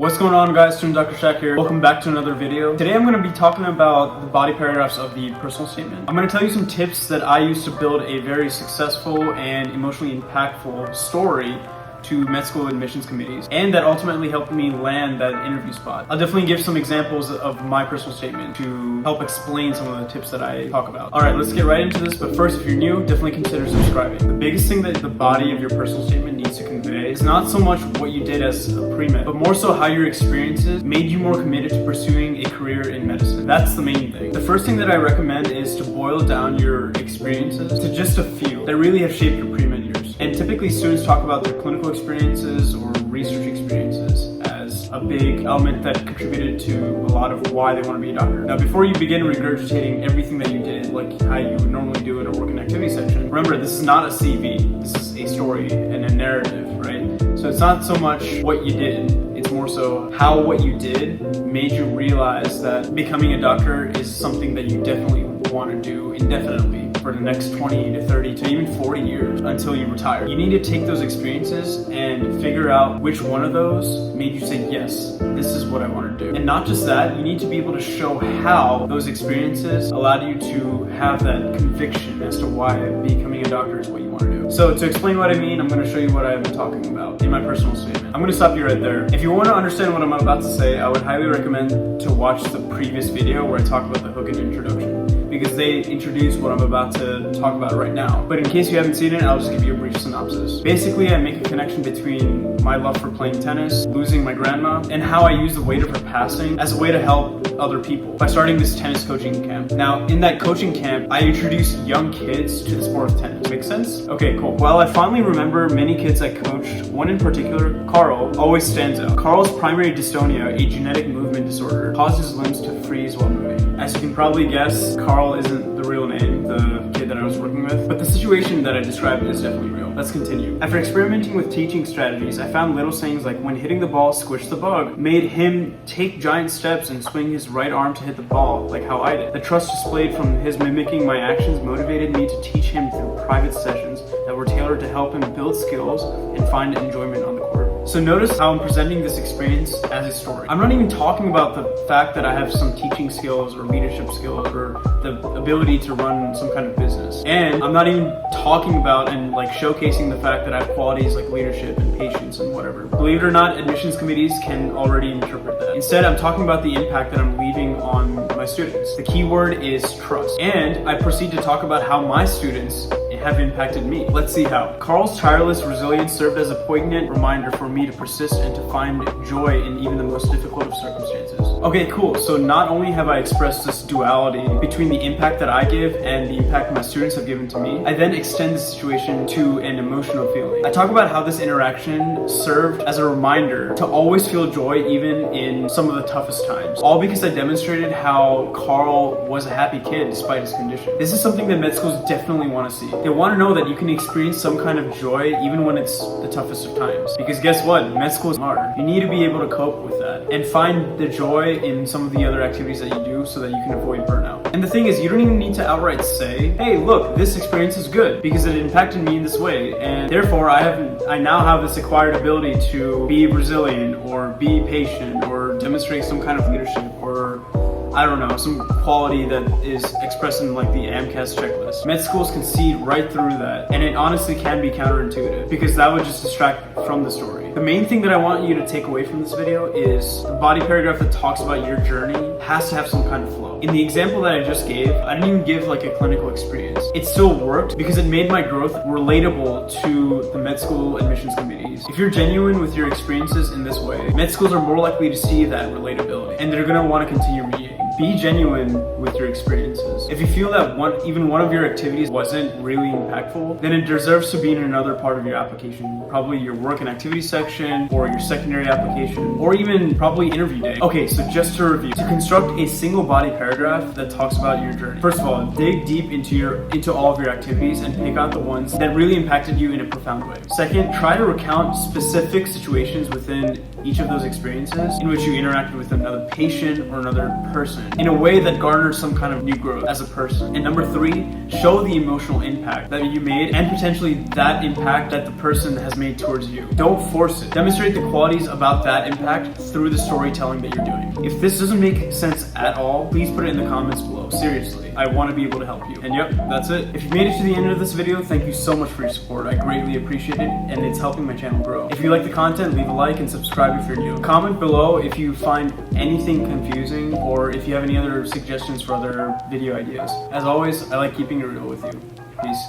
What's going on, guys? Student Dr. Shak here. Welcome back to another video. Today I'm going to be talking about the body paragraphs of the personal statement. I'm going to tell you some tips that I use to build a very successful and emotionally impactful story to med school admissions committees, and that ultimately helped me land that interview spot. I'll definitely give some examples of my personal statement to help explain some of the tips that I talk about. Alright, let's get right into this, but first, if you're new, definitely consider subscribing. The biggest thing that the body of your personal statement needs to convey is not so much what you did as a pre-med, but more so how your experiences made you more committed to pursuing a career in medicine. That's the main thing. The first thing that I recommend is to boil down your experiences to just a few that really have shaped your pre-med years. And typically students talk about their clinical experiences or research experiences as a big element that contributed to a lot of why they want to be a doctor. Now, before you begin regurgitating everything that you did, like how you would normally do at a work and activity section, remember, this is not a CV. This is a story and a narrative, right? So it's not so much what you did, it's more so how what you did made you realize that becoming a doctor is something that you definitely want to do indefinitely for the next 20 to 30 to even 40 years until you retire. You need to take those experiences and figure out which one of those made you say, yes, this is what I want to do. And not just that, you need to be able to show how those experiences allowed you to have that conviction as to why becoming a doctor is what you want to do. So to explain what I mean, I'm going to show you what I've been talking about in my personal statement. I'm going to stop you right there. If you want to understand what I'm about to say, I would highly recommend to watch the previous video where I talk about the hook and introduction, because they introduce what I'm about to talk about right now. But in case you haven't seen it, I'll just give you a brief synopsis. Basically, I make a connection between my love for playing tennis, losing my grandma, and how I use the weight of her passing as a way to help other people by starting this tennis coaching camp. Now, in that coaching camp, I introduce young kids to the sport of tennis. Make sense? Okay, cool. While I fondly remember many kids I coached, one in particular, Carl, always stands out. Carl's primary dystonia, a genetic movement disorder, caused his limbs to freeze while moving. As you can probably guess, Carl isn't the real name, the kid that I was working with, but the situation that I described is definitely real. Let's continue. After experimenting with teaching strategies, I found little sayings like, when hitting the ball, squish the bug, made him take giant steps and swing his right arm to hit the ball, like how I did. The trust displayed from his mimicking my actions motivated me to teach him through private sessions that were tailored to help him build skills and find enjoyment on the court. So notice how I'm presenting this experience as a story. I'm not even talking about the fact that I have some teaching skills or leadership skills or the ability to run some kind of business. And I'm not even talking about and like showcasing the fact that I have qualities like leadership and patience and whatever. Believe it or not, admissions committees can already interpret that. Instead, I'm talking about the impact that I'm leaving on my students. The key word is trust. And I proceed to talk about how my students have impacted me. Let's see how. Carl's tireless resilience served as a poignant reminder for me to persist and to find joy in even the most difficult of circumstances. Okay, cool. So not only have I expressed this duality between the impact that I give and the impact my students have given to me, I then extend the situation to an emotional feeling. I talk about how this interaction served as a reminder to always feel joy even in some of the toughest times. All because I demonstrated how Carl was a happy kid despite his condition. This is something that med schools definitely want to see. They want to know that you can experience some kind of joy even when it's the toughest of times. Because guess what? Med school is hard. You need to be able to cope with that and find the joy in some of the other activities that you do so that you can avoid burnout. And the thing is, you don't even need to outright say, hey, look, this experience is good because it impacted me in this way, and therefore I now have this acquired ability to be resilient or be patient or demonstrate some kind of leadership or I don't know, some quality that is expressed in like the AMCAS checklist. Med schools can see right through that, and it honestly can be counterintuitive because that would just distract from the story. The main thing that I want you to take away from this video is the body paragraph that talks about your journey has to have some kind of flow. In the example that I just gave, I didn't even give like a clinical experience. It still worked because it made my growth relatable to the med school admissions committees. If you're genuine with your experiences in this way, med schools are more likely to see that relatability, and they're gonna want to continue reading. Be genuine with your experiences. If you feel that even one of your activities wasn't really impactful, then it deserves to be in another part of your application. Probably your work and activity section, or your secondary application, or even probably interview day. Okay, so just to review. To construct a single body paragraph that talks about your journey. First of all, dig deep into all of your activities and pick out the ones that really impacted you in a profound way. Second, try to recount specific situations within each of those experiences in which you interacted with another patient or another person in a way that garners some kind of new growth as a person. And number 3, show the emotional impact that you made and potentially that impact that the person has made towards you. Don't force it. Demonstrate the qualities about that impact through the storytelling that you're doing. If this doesn't make sense at all, please put it in the comments below. Seriously, I want to be able to help you. And yep, that's it. If you made it to the end of this video, thank you so much for your support. I greatly appreciate it, and it's helping my channel grow. If you like the content, leave a like and subscribe if you're new. Comment below if you find anything confusing or if you have any other suggestions for other video ideas. As always, I like keeping it real with you. Peace.